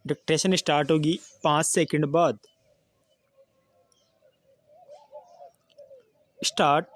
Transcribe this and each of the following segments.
Dictation start होगी 5 second बाद। Start.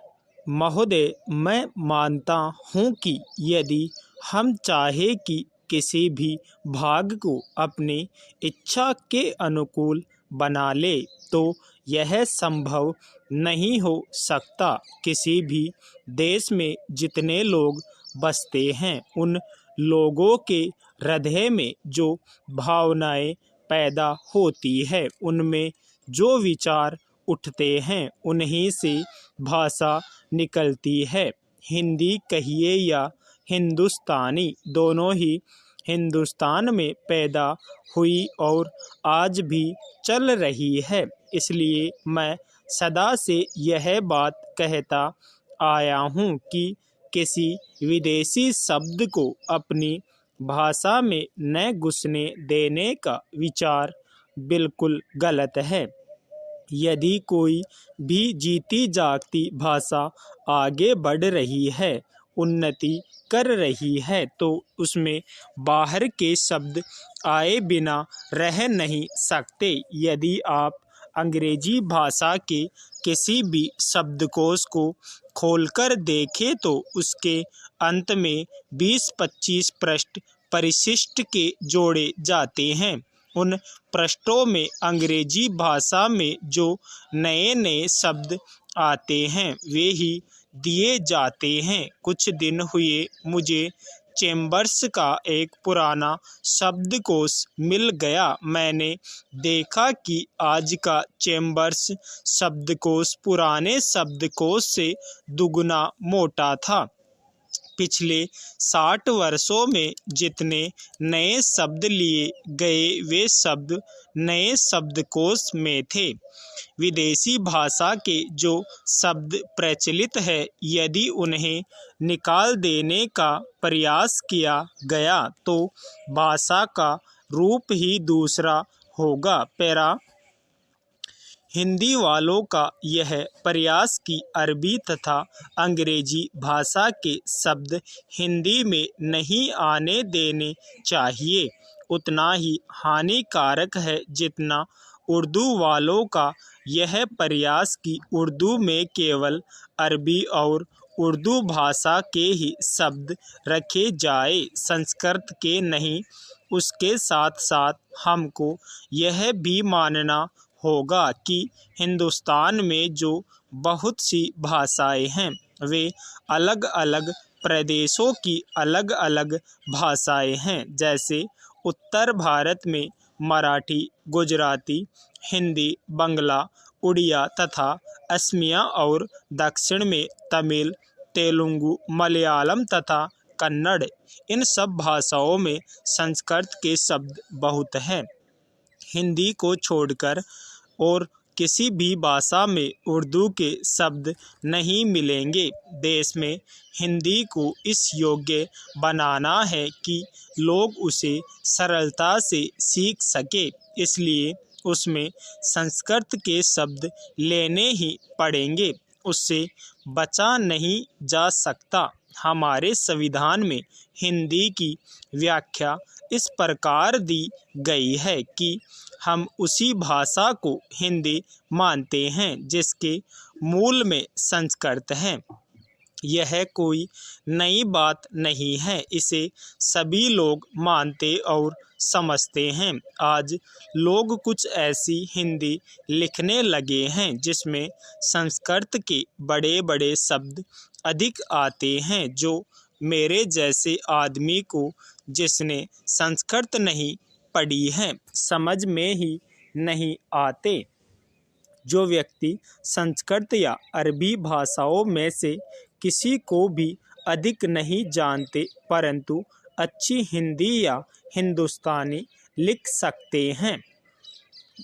महोदय, मैं मानता हूँ कि यदि हम चाहे कि किसी भी भाग को अपनी इच्छा के अनुकूल बना ले तो यह संभव नहीं हो सकता। किसी भी देश में जितने लोग बसते हैं उन लोगों के हृदय में जो भावनाएं पैदा होती है, उनमें जो विचार उठते हैं, उन्हीं से भाषा निकलती है। हिंदी कहिए या हिंदुस्तानी, दोनों ही हिंदुस्तान में पैदा हुई और आज भी चल रही है। इसलिए मैं सदा से यह बात कहता आया हूँ कि किसी विदेशी शब्द को अपनी भाषा में न घुसने देने का विचार बिल्कुल गलत है। यदि कोई भी जीती जागती भाषा आगे बढ़ रही है, उन्नति कर रही है, तो उसमें बाहर के शब्द आए बिना रह नहीं सकते। यदि आप अंग्रेजी भाषा के किसी भी शब्दकोश को खोलकर देखें तो उसके अंत में 20-25 पृष्ठ परिशिष्ट के जोड़े जाते हैं। उन पृष्ठों में अंग्रेजी भाषा में जो नए नए शब्द आते हैं वे ही दिए जाते हैं। कुछ दिन हुए मुझे चेम्बर्स का एक पुराना शब्दकोश मिल गया। मैंने देखा कि आज का चेम्बर्स शब्दकोश पुराने शब्दकोश से दुगुना मोटा था। पिछले 60 वर्षों में जितने नए शब्द लिए गए वे शब्द नए शब्दकोश में थे। विदेशी भाषा के जो शब्द प्रचलित है, यदि उन्हें निकाल देने का प्रयास किया गया तो भाषा का रूप ही दूसरा होगा। पैरा। हिंदी वालों का यह प्रयास कि अरबी तथा अंग्रेजी भाषा के शब्द हिंदी में नहीं आने देने चाहिए, उतना ही हानिकारक है जितना उर्दू वालों का यह प्रयास कि उर्दू में केवल अरबी और उर्दू भाषा के ही शब्द रखे जाए, संस्कृत के नहीं। उसके साथ साथ हमको यह भी मानना होगा कि हिंदुस्तान में जो बहुत सी भाषाएं हैं वे अलग अलग प्रदेशों की अलग अलग भाषाएं हैं। जैसे उत्तर भारत में मराठी, गुजराती, हिंदी, बंगला, उड़िया तथा असमिया और दक्षिण में तमिल, तेलुगु, मलयालम तथा कन्नड़। इन सब भाषाओं में संस्कृत के शब्द बहुत हैं। हिंदी को छोड़कर और किसी भी भाषा में उर्दू के शब्द नहीं मिलेंगे। देश में हिंदी को इस योग्य बनाना है कि लोग उसे सरलता से सीख सके, इसलिए उसमें संस्कृत के शब्द लेने ही पड़ेंगे, उससे बचा नहीं जा सकता। हमारे संविधान में हिंदी की व्याख्या इस प्रकार दी गई है कि हम उसी भाषा को हिंदी मानते हैं जिसके मूल में संस्कृत है। यह कोई नई बात नहीं है, इसे सभी लोग मानते और समझते हैं। आज लोग कुछ ऐसी हिंदी लिखने लगे हैं जिसमें संस्कृत के बड़े बड़े शब्द अधिक आते हैं, जो मेरे जैसे आदमी को, जिसने संस्कृत नहीं पढ़ी है, समझ में ही नहीं आते। जो व्यक्ति संस्कृत या अरबी भाषाओं में से किसी को भी अधिक नहीं जानते परंतु अच्छी हिंदी या हिंदुस्तानी लिख सकते हैं,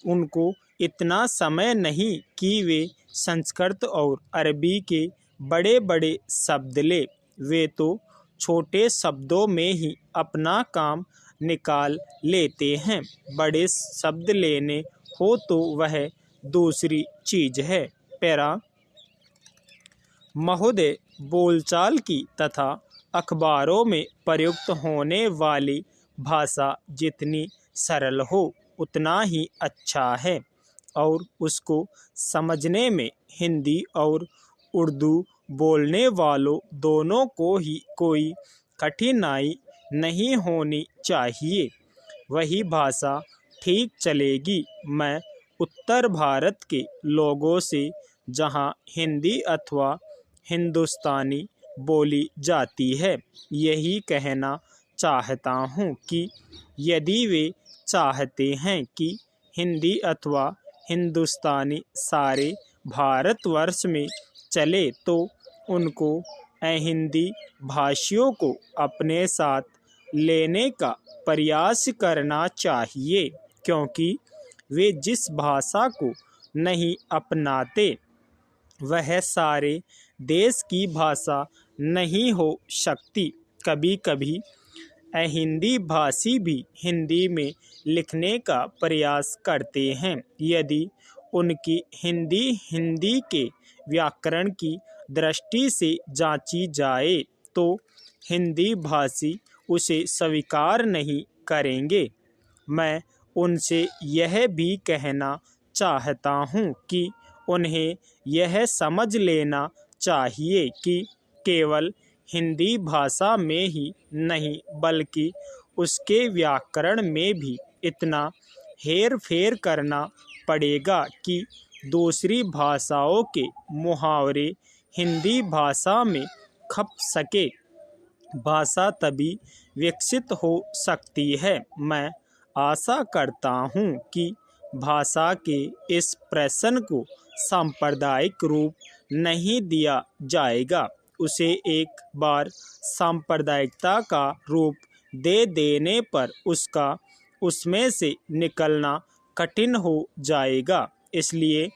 उनको इतना समय नहीं कि वे संस्कृत और अरबी के बड़े बड़े शब्द ले। वे तो छोटे शब्दों में ही अपना काम निकाल लेते हैं। बड़े शब्द लेने हो तो वह दूसरी चीज है। पैरा। महोदय, बोलचाल की तथा अखबारों में प्रयुक्त होने वाली भाषा जितनी सरल हो उतना ही अच्छा है और उसको समझने में हिंदी और उर्दू बोलने वालों दोनों को ही कोई कठिनाई नहीं होनी चाहिए। वही भाषा ठीक चलेगी। मैं उत्तर भारत के लोगों से जहाँ हिंदी अथवा हिंदुस्तानी बोली जाती है यही कहना चाहता हूँ कि यदि वे चाहते हैं कि हिंदी अथवा हिंदुस्तानी सारे भारतवर्ष में चले तो उनको हिंदी भाषियों को अपने साथ लेने का प्रयास करना चाहिए, क्योंकि वे जिस भाषा को नहीं अपनाते वह सारे देश की भाषा नहीं हो सकती। कभी कभी हिंदी भाषी भी हिंदी में लिखने का प्रयास करते हैं। यदि उनकी हिंदी के व्याकरण की दृष्टि से जांची जाए तो हिंदी भाषी उसे स्वीकार नहीं करेंगे। मैं उनसे यह भी कहना चाहता हूँ कि उन्हें यह समझ लेना चाहिए कि केवल हिंदी भाषा में ही नहीं बल्कि उसके व्याकरण में भी इतना हेर फेर करना पड़ेगा कि दूसरी भाषाओं के मुहावरे हिंदी भाषा में खप सके। भाषा तभी विकसित हो सकती है। मैं आशा करता हूँ कि भाषा के इस प्रश्न को सांप्रदायिक रूप नहीं दिया जाएगा। उसे एक बार सांप्रदायिकता का रूप दे देने पर उसका उसमें से निकलना कठिन हो जाएगा। इसलिए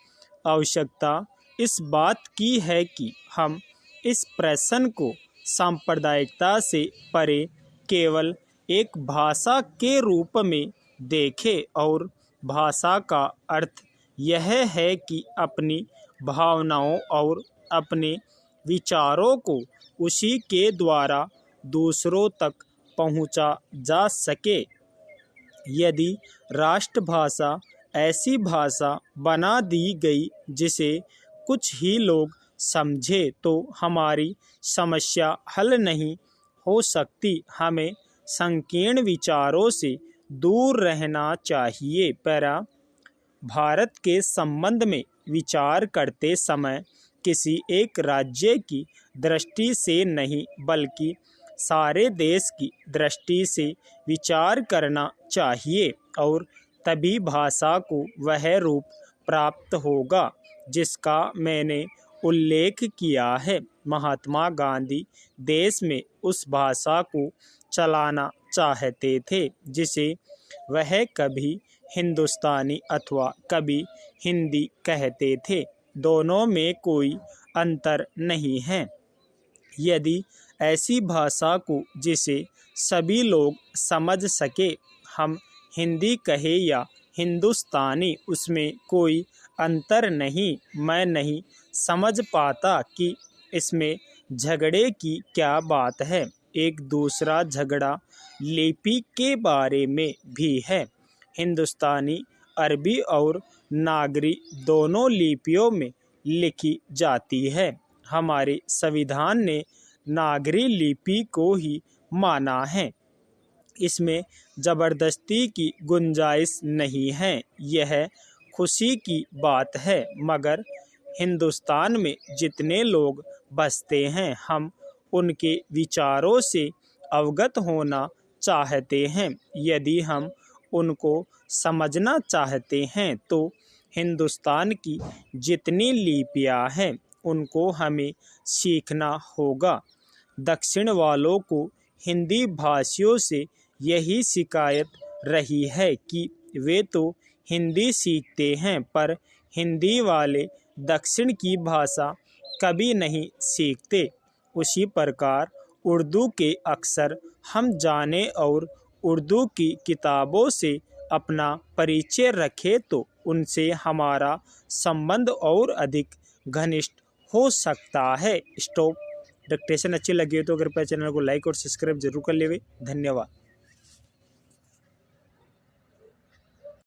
आवश्यकता इस बात की है कि हम इस प्रश्न को सांप्रदायिकता से परे केवल एक भाषा के रूप में देखें और भाषा का अर्थ यह है कि अपनी भावनाओं और अपने विचारों को उसी के द्वारा दूसरों तक पहुंचा जा सके। यदि राष्ट्रभाषा ऐसी भाषा बना दी गई जिसे कुछ ही लोग समझे तो हमारी समस्या हल नहीं हो सकती। हमें संकीर्ण विचारों से दूर रहना चाहिए। भारत के संबंध में विचार करते समय किसी एक राज्य की दृष्टि से नहीं बल्कि सारे देश की दृष्टि से विचार करना चाहिए और तभी भाषा को वह रूप प्राप्त होगा जिसका मैंने उल्लेख किया है। महात्मा गांधी देश में उस भाषा को चलाना चाहते थे जिसे वह कभी हिंदुस्तानी अथवा कभी हिंदी कहते थे। दोनों में कोई अंतर नहीं है। यदि ऐसी भाषा को जिसे सभी लोग समझ सके हम हिंदी कहे या हिंदुस्तानी उसमें कोई अंतर नहीं। मैं नहीं समझ पाता कि इसमें झगड़े की क्या बात है। एक दूसरा झगड़ा लिपि के बारे में भी है। हिंदुस्तानी अरबी और नागरी दोनों लिपियों में लिखी जाती है। हमारे संविधान ने नागरी लिपि को ही माना है। इसमें ज़बरदस्ती की गुंजाइश नहीं है। यह खुशी की बात है। मगर हिंदुस्तान में जितने लोग बसते हैं हम उनके विचारों से अवगत होना चाहते हैं। यदि हम उनको समझना चाहते हैं तो हिंदुस्तान की जितनी लिपियाँ हैं उनको हमें सीखना होगा। दक्षिण वालों को हिंदी भाषियों से यही शिकायत रही है कि वे तो हिंदी सीखते हैं पर हिंदी वाले दक्षिण की भाषा कभी नहीं सीखते। उसी प्रकार उर्दू के अक्षर हम जाने और उर्दू की किताबों से अपना परिचय रखें तो उनसे हमारा संबंध और अधिक घनिष्ठ हो सकता है। स्टॉप डिक्टेशन अच्छी लगी तो कृपया चैनल को लाइक और सब्सक्राइब जरूर कर लेवे। धन्यवाद।